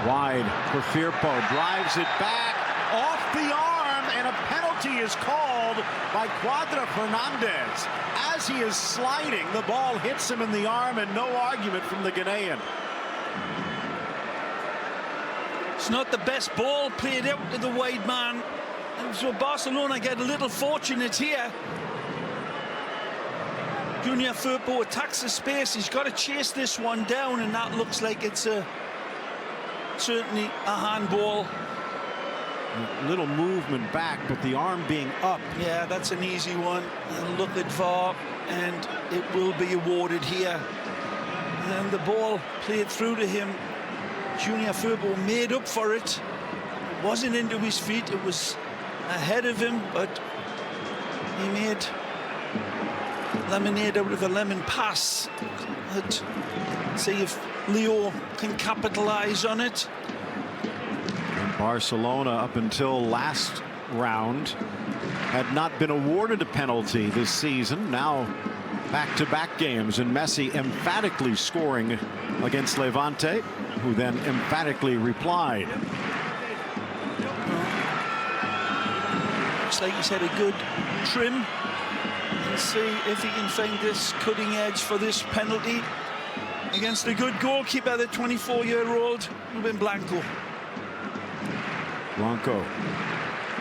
Wide for Firpo, drives it back off the arm, and a penalty is called by Cuadra Fernandez. As he is sliding, the ball hits him in the arm, and no argument from the Ghanaian. It's not the best ball played out to the wide man, and so Barcelona get a little fortunate here. Junior Firpo attacks the space. He's got to chase this one down, and that looks like it's certainly a handball. A little movement back, but the arm being up. Yeah, that's an easy one. And look at VAR, and it will be awarded here. And the ball played through to him. Junior Firpo made up for it. It wasn't into his feet, it was ahead of him, but he made lemonade out of a lemon pass. Let's see if Leo can capitalize on it. Barcelona, up until last round, had not been awarded a penalty this season. Now back-to-back games, and Messi emphatically scoring against Levante, who then emphatically replied. Looks like he's had a good trim, and see if he can find this cutting edge for this penalty against a good goalkeeper, the 24-year-old Ruben Blanco. Blanco,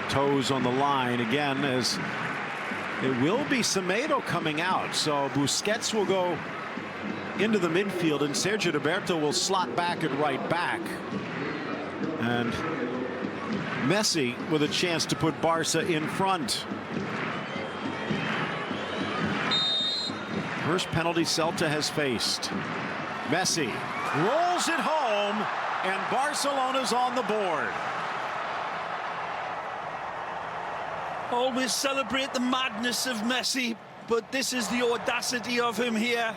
toes on the line again, as it will be Semedo coming out. So Busquets will go into the midfield, and Sergio Roberto will slot back at right back. And Messi with a chance to put Barca in front. First penalty Celta has faced. Messi rolls it home, and Barcelona's on the board. Always celebrate the madness of Messi, but this is the audacity of him here.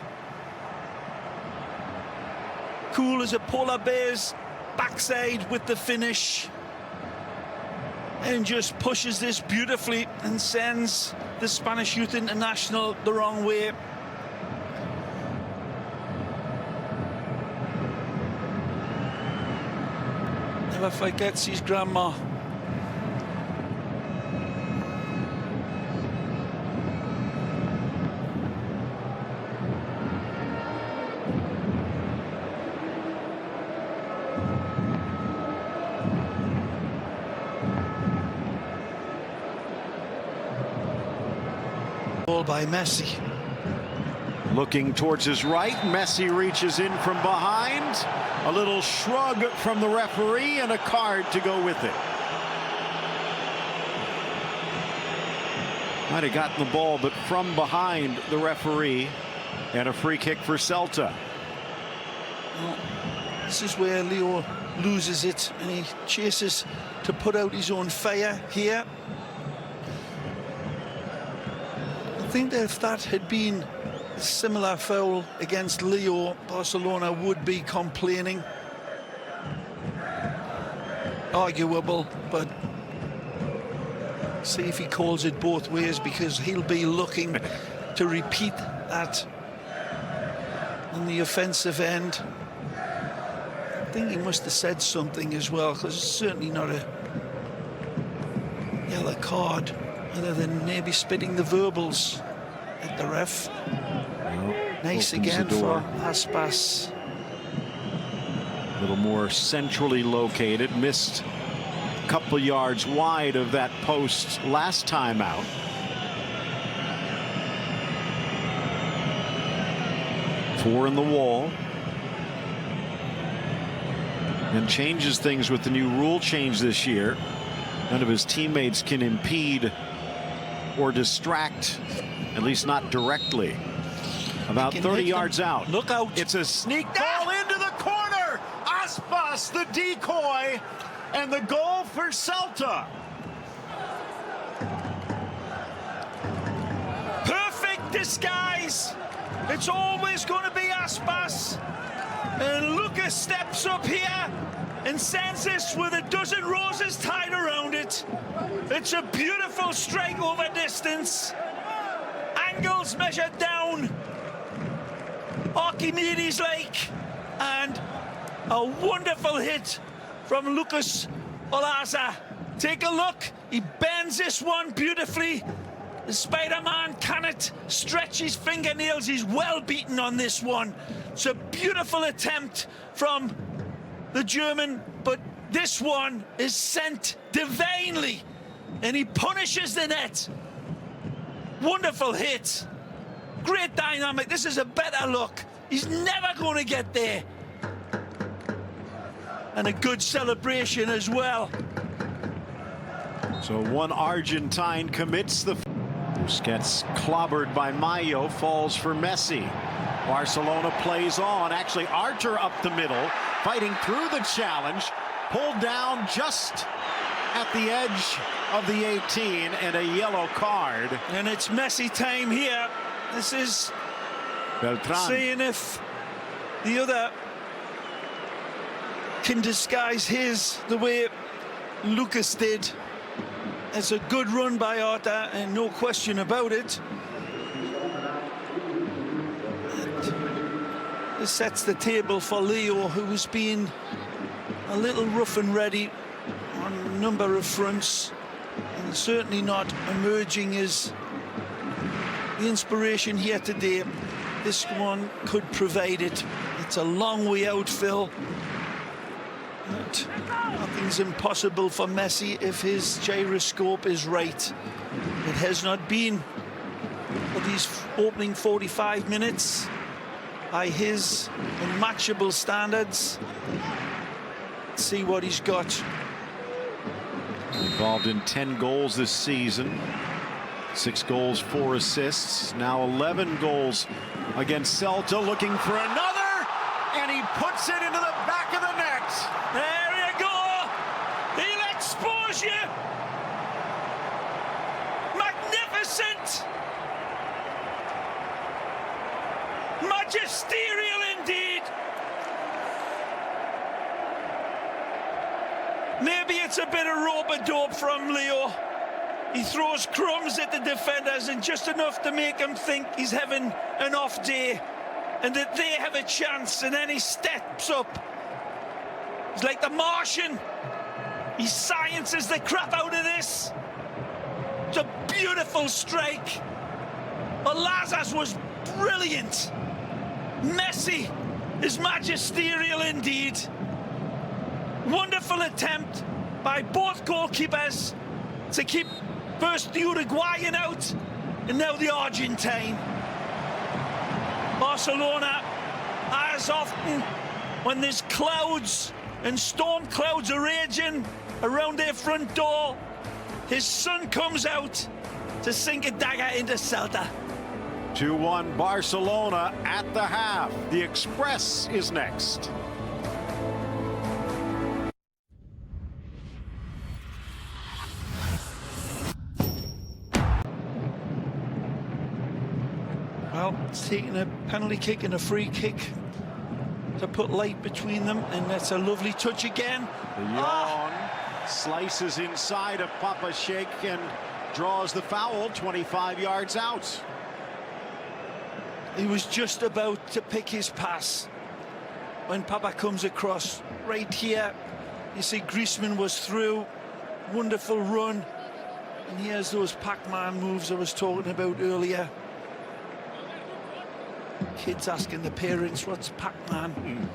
Cool as a polar bear's backside with the finish, and just pushes this beautifully and sends the Spanish youth international the wrong way. Never forgets his grandma. Ball by Messi. Looking towards his right, Messi reaches in from behind. A little shrug from the referee, and a card to go with it. Might have gotten the ball, but from behind the referee, and a free kick for Celta. Well, this is where Leo loses it, and he chases to put out his own fire here. I think that if that had been a similar foul against Leo, Barcelona would be complaining. Arguable, but see if he calls it both ways, because he'll be looking to repeat that on the offensive end. I think he must have said something as well, because it's certainly not a yellow card, other than maybe spitting the verbals at the ref. Well, nice again for Aspas. A little more centrally located, missed a couple yards wide of that post last time out. Four in the wall. And changes things with the new rule change this year. None of his teammates can impede or distract, at least not directly. About 30 yards out. Look out. It's a sneak ball into the corner. Aspas, the decoy, and the goal for Celta. Perfect disguise. It's always going to be Aspas. And Lucas steps up here and sends this with a dozen roses tied around it. It's a beautiful strike over distance. Angles measured down. Archimedes like. And a wonderful hit from Lucas Olaza. Take a look. He bends this one beautifully. The Spider-Man cannot stretch his fingernails. He's well beaten on this one. It's a beautiful attempt from the German, but this one is sent divinely, and he punishes the net. Wonderful hit. Great dynamic. This is a better look. He's never going to get there. And a good celebration as well. So one Argentine commits the... Busquets clobbered by Mayo, falls for Messi. Barcelona plays on. Actually, Archer up the middle, fighting through the challenge. Pulled down just at the edge of the 18, and a yellow card. And it's Messi time here. This is Beltran. seeing if the other can disguise his the way Lucas did. It's a good run by Arta, and no question about it. And this sets the table for Leo, who's been a little rough and ready on a number of fronts, and certainly not emerging as the inspiration here today. This one could provide it. It's a long way out, Phil. But nothing's impossible for Messi if his gyroscope is right. It has not been for these opening 45 minutes by his unmatchable standards. Let's see what he's got. Involved in 10 goals this season. 6 goals, 4 assists. Now 11 goals against Celta, looking for another, and he puts it into the back of the net. There you go. He'll expose you. Magnificent. Magisterial indeed. Maybe it's a bit of rope-a-dope from Leo. He throws crumbs at the defenders, and just enough to make him think he's having an off day and that they have a chance, and then he steps up. He's like the Martian. He sciences the crap out of this. It's a beautiful strike. Olazas was brilliant. Messi is magisterial indeed. Wonderful attempt by both goalkeepers to keep first the Uruguayan out and now the Argentine. Barcelona, as often when there's clouds and storm clouds are raging around their front door, his sun comes out to sink a dagger into Celta. 2-1 Barcelona at the half. The Express is next. Well, it's taking a penalty kick and a free kick to put light between them, and that's a lovely touch again. The yawn slices inside of Papa Sheikh and draws the foul 25 yards out. He was just about to pick his pass when Papa comes across. Right here, you see Griezmann was through. Wonderful run. And here's those Pac-Man moves I was talking about earlier. Kids asking the parents, what's Pac-Man?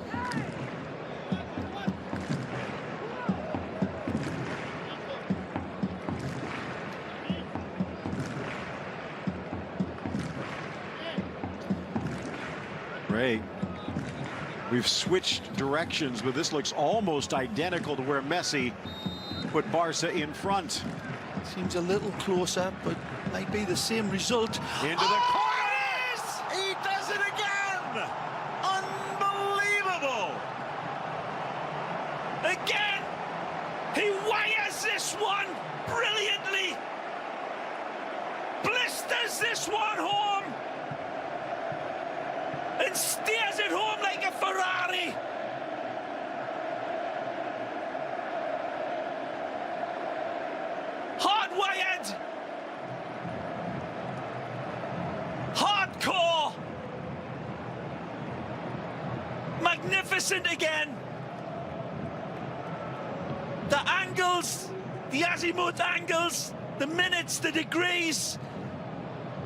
Ray, we've switched directions, but this looks almost identical to where Messi put Barca in front. Seems a little closer, but might be the same result. Into the corner it is! He does it again! Unbelievable! Again, he wires this one brilliantly. Blisters this one home. And steers it home like a Ferrari. Hardwired. Hardcore. Magnificent again. angles, the azimuth angles, the minutes, the degrees,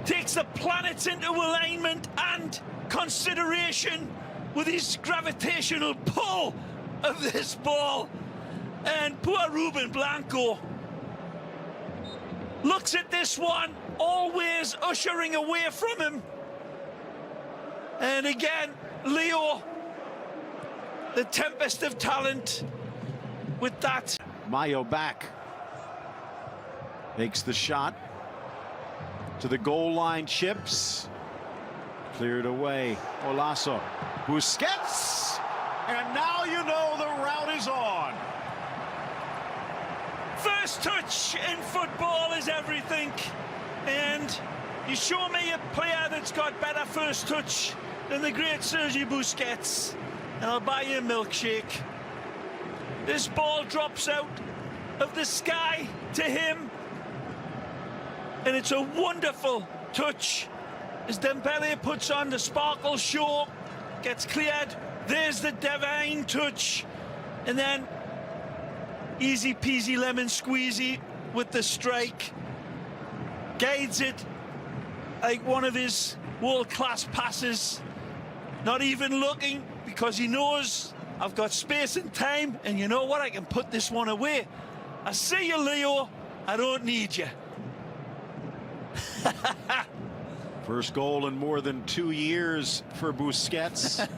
takes the planets into alignment and consideration with his gravitational pull of this ball. And poor Ruben Blanco looks at this one, always ushering away from him. And again, Leo, the tempest of talent with that. Mayo back. Makes the shot. To the goal line, chips. Cleared away. Olaso. Busquets. And now you know the route is on. First touch in football is everything. And you show me a player that's got better first touch than the great Sergio Busquets, and I'll buy you a milkshake. This ball drops out of the sky to him, and it's a wonderful touch as Dembele puts on the sparkle show, gets cleared. There's the divine touch, and then easy peasy lemon squeezy with the strike. Guides it like one of his world-class passes, not even looking, because he knows I've got space and time, and you know what, I can put this one away. I see you, Leo, I don't need you. First goal in more than 2 years for Busquets.